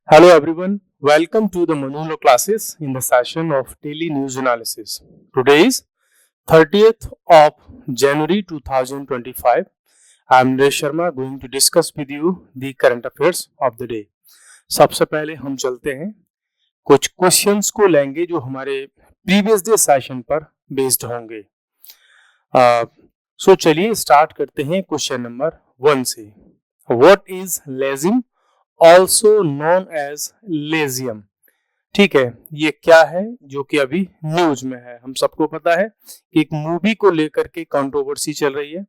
Hello everyone, welcome to the Manulo classes in the session of daily news analysis. Today is 30th of January 2025. I am Naresh Sharma going to discuss with you the current affairs of the day. सबसे पहले हम चलते हैं कुछ questions को लेंगे जो हमारे प्रीवियस डे सेशन पर बेस्ड होंगे। सो चलिए स्टार्ट करते हैं क्वेश्चन नंबर 1 से। What is Lezim also known as Lezium? ठीक है, ये क्या है जो कि अभी न्यूज में है। हम सबको पता है कि एक मूवी को लेकर के कंट्रोवर्सी चल रही है,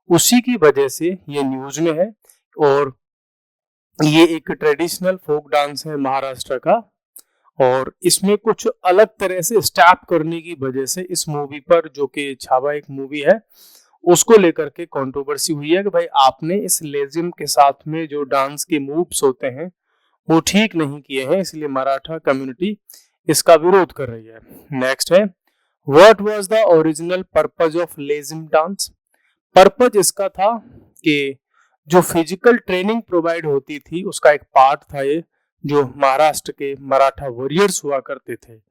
उसी की वजह से ये न्यूज में है। और ये एक ट्रेडिशनल फोक डांस है महाराष्ट्र का, और इसमें कुछ अलग तरह से स्टैप करने की वजह से इस मूवी पर, जो कि छावा एक मूवी है, उसको लेकर के कंट्रोवर्सी हुई है कि भाई आपने इस लेजिम के साथ में जो डांस के मूव्स होते हैं वो ठीक नहीं किए हैं, इसलिए मराठा कम्युनिटी इसका विरोध कर रही है। नेक्स्ट है, what was the original purpose of lezim dance? Purpose इसका था कि जो फिजिकल ट्रेनिंग प्रोवाइड होती थी उसका एक पार्ट था ये, जो महाराष्ट्र के मराठा वॉरियर्स हुआ करते थे।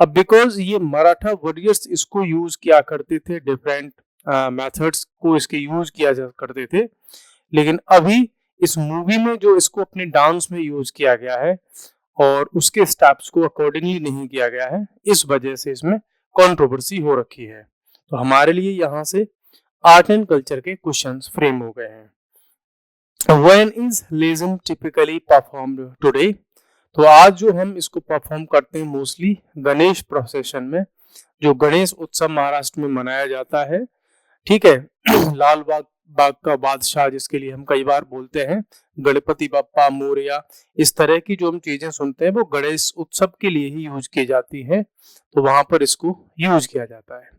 अब बिकॉज ये मराठा वॉरियर्स इसको यूज किया करते थे, डिफरेंट मेथड्स को इसके यूज किया जा करते थे, लेकिन अभी इस मूवी में जो इसको अपने डांस में यूज किया गया है और उसके स्टेप्स को अकॉर्डिंगली नहीं किया गया है, इस वजह से इसमें कंट्रोवर्सी हो रखी है। तो हमारे लिए यहाँ से आर्ट एंड कल्चर के क्वेश्चंस फ्रेम हो गए हैं। When is lezim typically performed today? तो आज जो हम इसको परफॉर्म करते हैं मोस्टली गणेश प्रोसेशन में, जो गणेश उत्सव महाराष्ट्र में मनाया जाता है। ठीक है, लाल बाग का बादशाह जिसके लिए हम कई बार बोलते हैं, गणपति बप्पा मोरया, इस तरह की जो हम चीजें सुनते हैं वो गणेश उत्सव के लिए ही यूज की जाती हैं, तो वहां पर इसको यूज किया जाता है।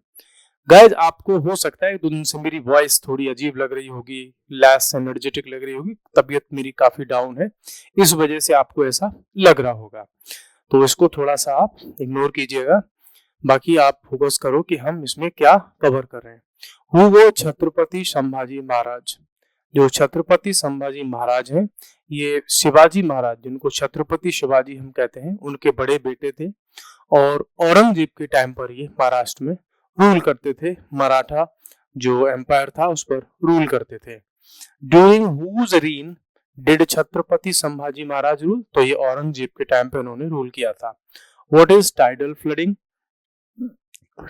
गाइज, आपको हो सकता है दो दिन से मेरी वॉइस थोड़ी अजीब लग रही होगी, लेस एनर्जेटिक लग रही होगी, तबीयत मेरी काफी डाउन है, इस वजह से आपको ऐसा लग रहा होगा, तो इसको थोड़ा सा आप इग्नोर कीजिएगा। बाकी आप फोकस करो कि हम इसमें क्या कवर कर रहे हैं। वो छत्रपति संभाजी महाराज, जो छत्रपति संभाजी महाराज हैं, ये शिवाजी महाराज, जिनको छत्रपति शिवाजी हम कहते हैं, उनके बड़े बेटे थे, और औरंगजेब के टाइम पर ये महाराष्ट्र में रूल करते थे। मराठा जो एम्पायर था उस पर रूल करते थे। During whose reign did Chhatrapati Sambhaji Maharaj rule? तो ये औरंगजेब के टाइम पे उन्होंने रूल किया था। What is tidal flooding?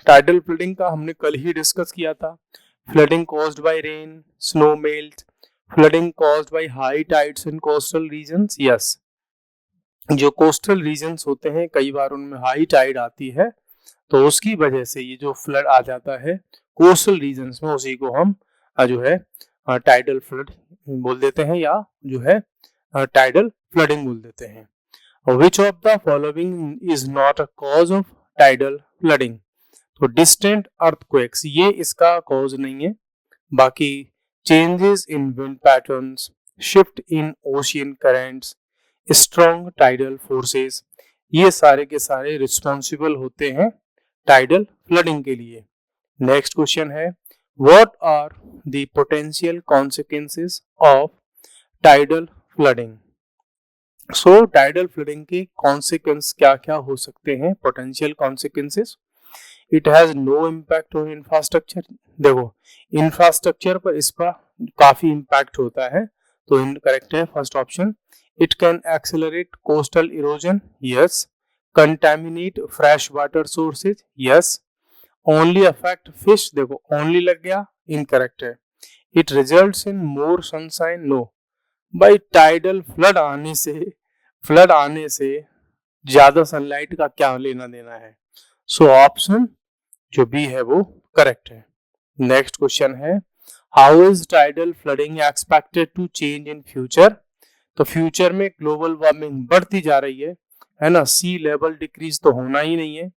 Tidal flooding का हमने कल ही डिस्कस किया था। Flooding caused by rain, snow melt, flooding caused by high tides in coastal regions. Yes, जो कोस्टल रीजन्स होते हैं कई बार उनमें हाई टाइड आती है, तो उसकी वजह से ये जो फ्लड आ जाता है कोस्टल रीजन्स में, उसी को हम जो है टाइडल फ्लड बोल देते हैं, या जो है टाइडल फ्लडिंग बोल देते हैं। Which of the following is not a cause of tidal flooding? तो डिस्टेंट अर्थक्वेक्स ये इसका कॉज नहीं है। बाकी changes in wind patterns, shift in ocean currents, strong tidal forces, ये सारे के सारे रिस्पॉन्सिबल होते हैं टाइडल फ्लडिंग के लिए। नेक्स्ट क्वेश्चन है, what are the potential consequences of tidal flooding? So tidal flooding के कॉन्सिक्वेंस क्या क्या हो सकते हैं, potential consequences? It has no impact on infrastructure. देखो, इंफ्रास्ट्रक्चर पर इसका काफी इम्पैक्ट होता है, तो इनकरेक्ट है first option. It can accelerate coastal erosion, yes. Contaminate fresh water sources, yes. Only affect fish, देखो ओनली लग गया, इनकरेक्ट है। It results in more sunshine, no. भाई टाइडल फ्लड आने से ज्यादा सनलाइट का क्या लेना देना है? सो ऑप्शन जो बी है वो करेक्ट है। नेक्स्ट क्वेश्चन है, how is tidal flooding expected to change in future? तो फ्यूचर में ग्लोबल वार्मिंग बढ़ती जा रही है ना, सी लेवल डिक्रीज तो होना ही नहीं है।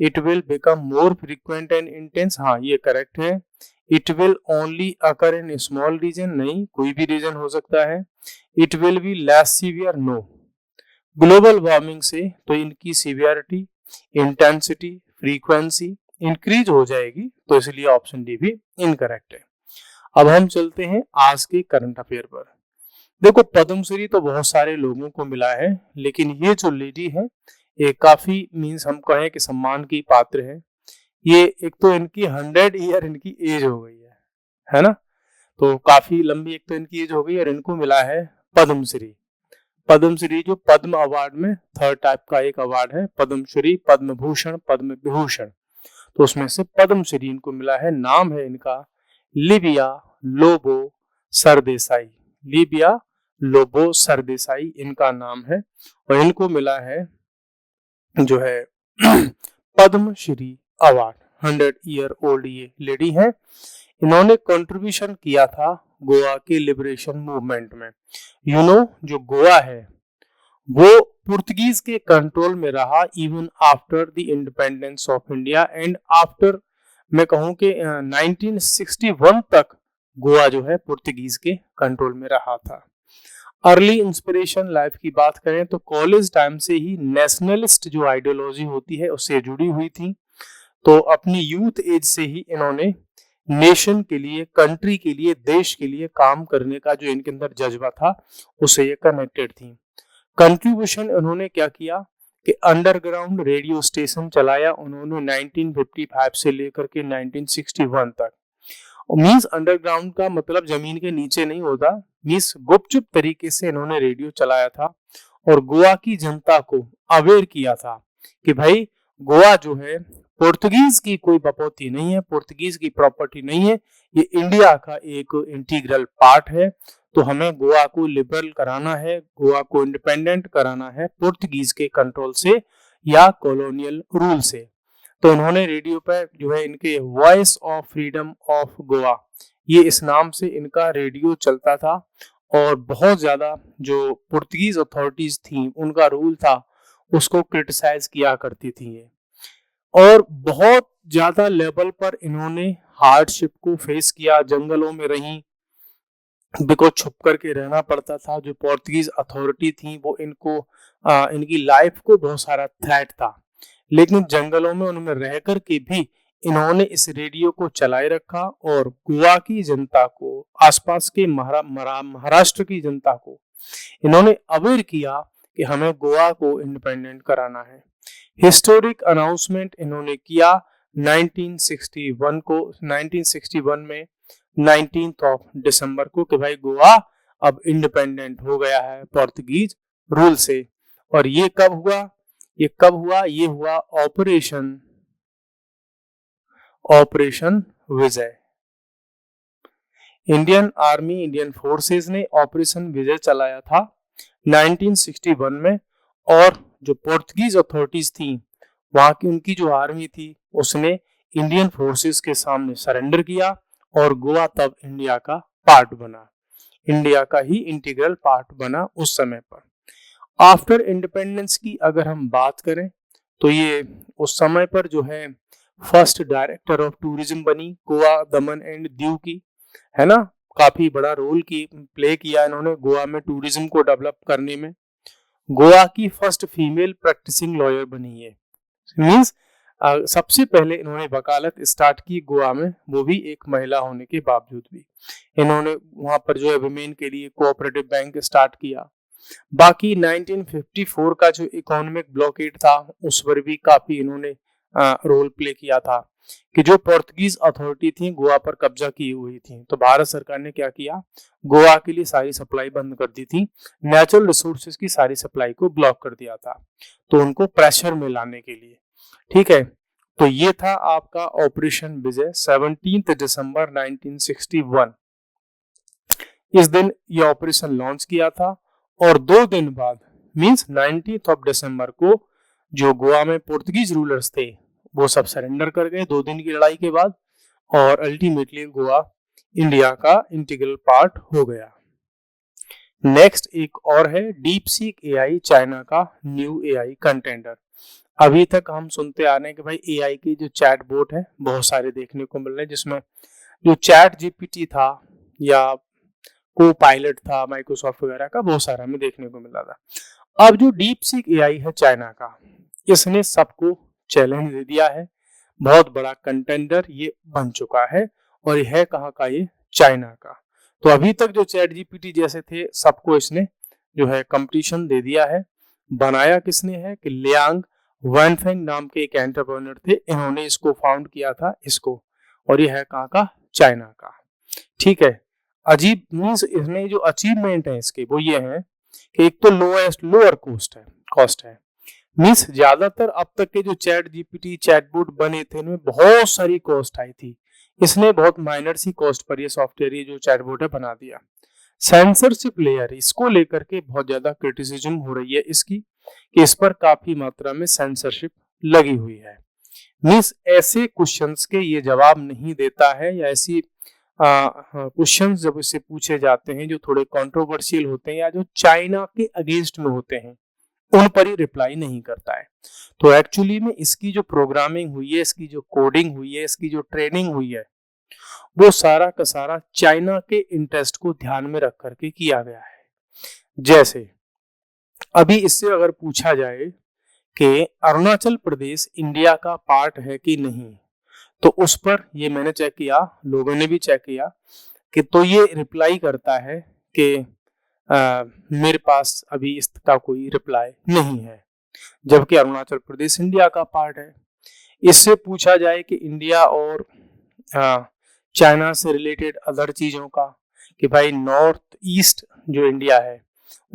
It will become more frequent and intense, हाँ ये करेक्ट है। It will only occur in small region, नहीं कोई भी रीजन हो सकता है। It will be less severe, no. Global warming से तो इनकी सीवियरिटी, इंटेंसिटी, फ्रीक्वेंसी इंक्रीज हो जाएगी, तो इसलिए ऑप्शन डी भी इनकरेक्ट है। अब हम चलते हैं आज के करंट अफेयर पर। देखो पद्मश्री तो बहुत सारे लोगों को मिला है, लेकिन ये जो लेडी है ये काफी मीन्स हम कहें कि सम्मान की पात्र है। ये एक तो इनकी 100 ईयर इनकी एज हो गई है ना, तो काफी लंबी एक तो इनकी एज हो गई और इनको मिला है पद्मश्री। पद्मश्री जो पद्म अवार्ड में थर्ड टाइप का एक अवार्ड है, पद्मश्री, पद्म भूषण, पद्म विभूषण, तो उसमें से पद्मश्री इनको मिला है। नाम है इनका लिबिया लोबो सरदेसाई। लिबिया लोबो सरदेसाई इनका नाम है और इनको मिला है जो है पद्मश्री अवार्ड। 100 ईयर ओल्ड ये लेडी है। इन्होंने कंट्रीब्यूशन किया था गोवा के लिबरेशन मूवमेंट में। जो गोवा है वो पुर्तगीज के कंट्रोल में रहा even after the independence of India and after, मैं कहूं कि 1961 तक गोवा जो है पुर्तगीज के कंट्रोल में रहा था। अर्ली इंस्पिरेशन लाइफ की बात करें तो कॉलेज टाइम से ही नेशनलिस्ट जो आइडियोलॉजी होती है उससे जुड़ी हुई थी। तो अपनी यूथ एज से ही इन्होंने नेशन के लिए, कंट्री के लिए, देश के लिए काम करने का जो इनके अंदर जज्बा था उससे ये कनेक्टेड थी। कंट्रीब्यूशन उन्होंने क्या किया कि अंडरग्राउंड रेडियो स्टेशन चलाया उन्होंने 1955 से लेकर के 1961 तक। मीन्स अंडरग्राउंड का मतलब जमीन के नीचे नहीं होता, मीन्स गुपचुप तरीके से इन्होंने रेडियो चलाया था और गोवा की जनता को अवेयर किया था कि भाई गोवा जो है पुर्तगीज की कोई बपौती नहीं है, पुर्तगीज की प्रॉपर्टी नहीं है, ये इंडिया का एक इंटीग्रल पार्ट है। तो हमें गोवा को लिबरल कराना है, गोवा को इंडिपेंडेंट कराना है पुर्तगीज के कंट्रोल से या कॉलोनियल रूल से। तो उन्होंने रेडियो पर जो है इनके voice of freedom of Goa, ये इस नाम से इनका रेडियो चलता था और बहुत ज्यादा जो पुर्तगीज अथॉरिटीज थी उनका रूल था उसको क्रिटिसाइज किया करती थी ये। और बहुत ज्यादा लेवल पर इन्होंने हार्डशिप को फेस किया, जंगलों में रही, बिकॉज छुप करके रहना पड़ता था। जो पोर्तुगीज अथॉरिटी थी वो इनको इनकी लाइफ को बहुत सारा थ्रेट था, लेकिन जंगलों में उनमें रह कर के भी इन्होंने इस रेडियो को चलाए रखा और गोवा की जनता को, आसपास के महाराष्ट्र की जनता को इन्होंने अवेयर किया कि हमें गोवा को इंडिपेंडेंट कराना है। हिस्टोरिक अनाउंसमेंट इन्होंने किया 1961 को, 1961 में 19 दिसंबर को कि भाई गोवा अब इंडिपेंडेंट हो गया है पोर्तुगीज रूल से। और ये कब हुआ? ये हुआ ऑपरेशन विजय। इंडियन आर्मी, इंडियन फोर्सेस ने ऑपरेशन विजय चलाया था 1961 में। और जो पोर्तुगीज अथॉरिटीज थी वहां की, उनकी जो आर्मी थी उसने इंडियन फोर्सेस के सामने सरेंडर किया और गोवा तब इंडिया का पार्ट बना, इंडिया का ही इंटीग्रल पार्ट बना उस समय पर। आफ्टर इंडिपेंडेंस की अगर हम बात करें तो ये उस समय पर जो है फर्स्ट डायरेक्टर ऑफ टूरिज्म बनी गोवा, दमन एंड दीव की, है ना। काफी बड़ा रोल की प्ले किया इन्होंने गोवा में टूरिज्म को डेवलप करने में। गोवा की फर्स्ट फीमेल प्रैक्टिसिंग लॉयर बनी है, मींस सबसे पहले इन्होंने वकालत स्टार्ट की गोवा में, वो भी एक महिला होने के बावजूद भी। इन्होंने वहां पर जो है वुमेन के लिए कोऑपरेटिव बैंक स्टार्ट किया। बाकी 1954 का जो इकोनॉमिक ब्लॉकेड था उस पर भी काफी इन्होंने रोल प्ले किया था कि जो पोर्तुगीज अथॉरिटी थी गोवा पर कब्जा की हुई थी, तो भारत सरकार ने क्या किया, गोवा के लिए सारी सप्लाई बंद कर दी थी, नेचुरल रिसोर्सेज की सारी सप्लाई को ब्लॉक कर दिया था, तो उनको प्रेशर में लाने के लिए। ठीक है, तो ये था आपका ऑपरेशन विजय 17 दिसंबर 1961। इस दिन ये ऑपरेशन लॉन्च किया था और 2 दिन बाद मींस 19 दिसंबर को जो गोवा में पोर्तुगीज रूलर्स थे वो सब सरेंडर कर गए 2 दिन की लड़ाई के बाद, और अल्टीमेटली गोवा इंडिया का इंटीग्रल पार्ट हो गया। नेक्स्ट एक और है डीप सीक एआई, चाइना का न्यू एआई कंटेंडर। अभी तक हम सुनते आ रहे हैं कि भाई एआई की जो चैट बोट है बहुत सारे देखने को मिल रहे हैं, जिसमें जो चैट जीपीटी था या को पायलट था माइक्रोसॉफ्ट वगैरह का, बहुत सारा हमें देखने को मिल रहा था। अब जो डीप सीक एआई है चाइना का, इसने सबको चैलेंज दे दिया है, बहुत बड़ा कंटेंडर ये बन चुका है और यह है कहाँ का, ये चाइना का। तो अभी तक जो चैट जीपीटी जैसे थे सबको इसने जो है कंपटीशन दे दिया है। बनाया किसने है कि लियांग वैनफेंग नाम के एक एंटरप्रेन्योर थे, इन्होंने इसको फाउंड किया था इसको, और ये है कहाँ का, चाइना का। ठीक है, अजीब मीन्स इसमें जो अचीवमेंट है इसके वो ये है कि एक तो लोअर कॉस्ट है मीन्स ज्यादातर अब तक के जो चैट जीपीटी चैटबॉट बने थे उनमें बहुत सारी कॉस्ट आई थी, इसने बहुत माइनर सी कॉस्ट पर ये सॉफ्टवेयर ये जो चैटबॉट है बना दिया। सेंसरशिप लेयर इसको लेकर के बहुत ज्यादा क्रिटिसिज्म हो रही है इसकी कि इस पर काफी मात्रा में सेंसरशिप लगी हुई है। मीन्स ऐसे क्वेश्चंस के ये जवाब नहीं देता है, या ऐसी क्वेश्चंस जब इससे पूछे जाते हैं जो थोड़े कंट्रोवर्शियल होते हैं या जो चाइना के अगेंस्ट में होते हैं उन पर ही रिप्लाई नहीं करता है। तो एक्चुअली में इसकी जो प्रोग्रामिंग हुई है, इसकी जो कोडिंग हुई है, इसकी जो ट्रेनिंग हुई है, वो सारा का सारा चाइना के इंटरेस्ट को ध्यान में रख करके किया गया है। जैसे अभी इससे अगर पूछा जाए कि अरुणाचल प्रदेश इंडिया का पार्ट है कि नहीं, तो उस पर ये मैंने चेक किया, लोगों ने भी चेक किया कि तो ये रिप्लाई करता है कि मेरे पास अभी इसका कोई रिप्लाई नहीं है, जबकि अरुणाचल प्रदेश इंडिया का पार्ट है। इससे पूछा जाए कि इंडिया और चाइना से रिलेटेड अदर चीजों का, कि भाई नॉर्थ ईस्ट जो इंडिया है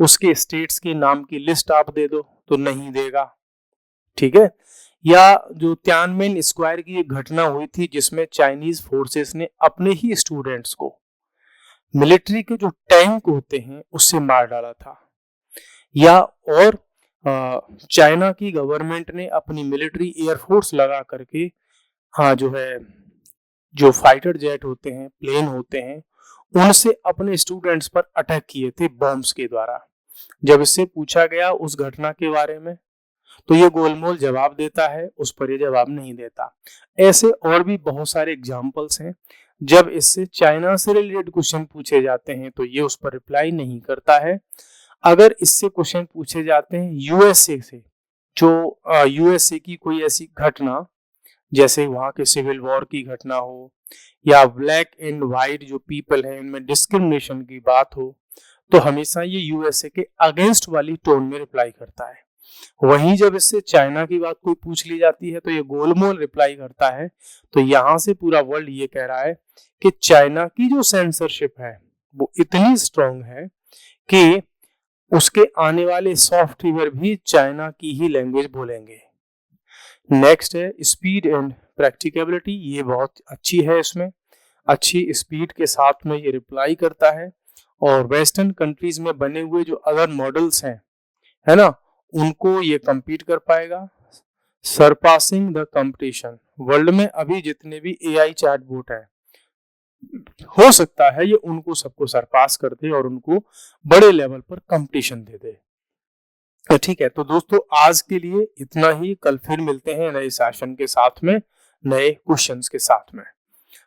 उसके स्टेट्स के नाम की लिस्ट आप दे दो, तो नहीं देगा। ठीक है, या जो तियानमेन स्क्वायर की एक घटना हुई थी जिसमें चाइनीज फोर्सेस ने अपने ही स्टूडेंट्स को मिलिट्री के जो टैंक होते हैं उससे मार डाला था, या और चाइना की गवर्नमेंट ने अपनी मिलिट्री एयरफोर्स लगा करके जो है जो फाइटर जेट होते हैं, प्लेन होते हैं, उनसे अपने स्टूडेंट्स पर अटैक किए थे बॉम्ब्स के द्वारा। जब इससे पूछा गया उस घटना के बारे में तो ये गोलमोल जवाब देता है, उस पर ये जवाब नहीं देता। ऐसे और भी बहुत सारे एग्जाम्पल्स हैं, जब इससे चाइना से रिलेटेड क्वेश्चन पूछे जाते हैं तो ये उस पर रिप्लाई नहीं करता है। अगर इससे क्वेश्चन पूछे जाते हैं यूएसए से, जो यूएसए की कोई ऐसी घटना जैसे वहां के सिविल वॉर की घटना हो, या ब्लैक एंड व्हाइट जो पीपल हैं उनमें डिस्क्रिमिनेशन की बात हो, तो हमेशा ये यूएसए के अगेंस्ट वाली टोन में रिप्लाई करता है। वहीं जब इससे चाइना की बात कोई पूछ ली जाती है तो ये गोलमोल रिप्लाई करता है। तो यहाँ से पूरा वर्ल्ड ये कह रहा है कि चाइना की जो सेंसरशिप है वो इतनी स्ट्रांग है कि उसके आने वाले सॉफ्टवेयर भी चाइना की ही लैंग्वेज बोलेंगे। नेक्स्ट है स्पीड एंड प्रैक्टिकेबिलिटी, ये बहुत अच्छी है, इसमें अच्छी स्पीड के साथ में ये रिप्लाई करता है, और वेस्टर्न कंट्रीज में बने हुए जो अदर मॉडल्स हैं, है ना, उनको ये compete कर पाएगा। सरपासिंग द कंपटीशन, वर्ल्ड में अभी जितने भी एआई चैटबॉट है हो सकता है ये उनको सबको सरपास कर दे और उनको बड़े लेवल पर कंपटीशन दे दे। ठीक है, तो दोस्तों आज के लिए इतना ही, कल फिर मिलते हैं नए सेशन के साथ में, नए क्वेश्चंस के साथ में।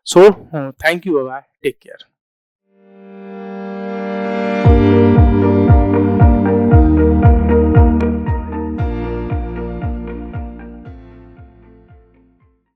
So thank you, bye, take care.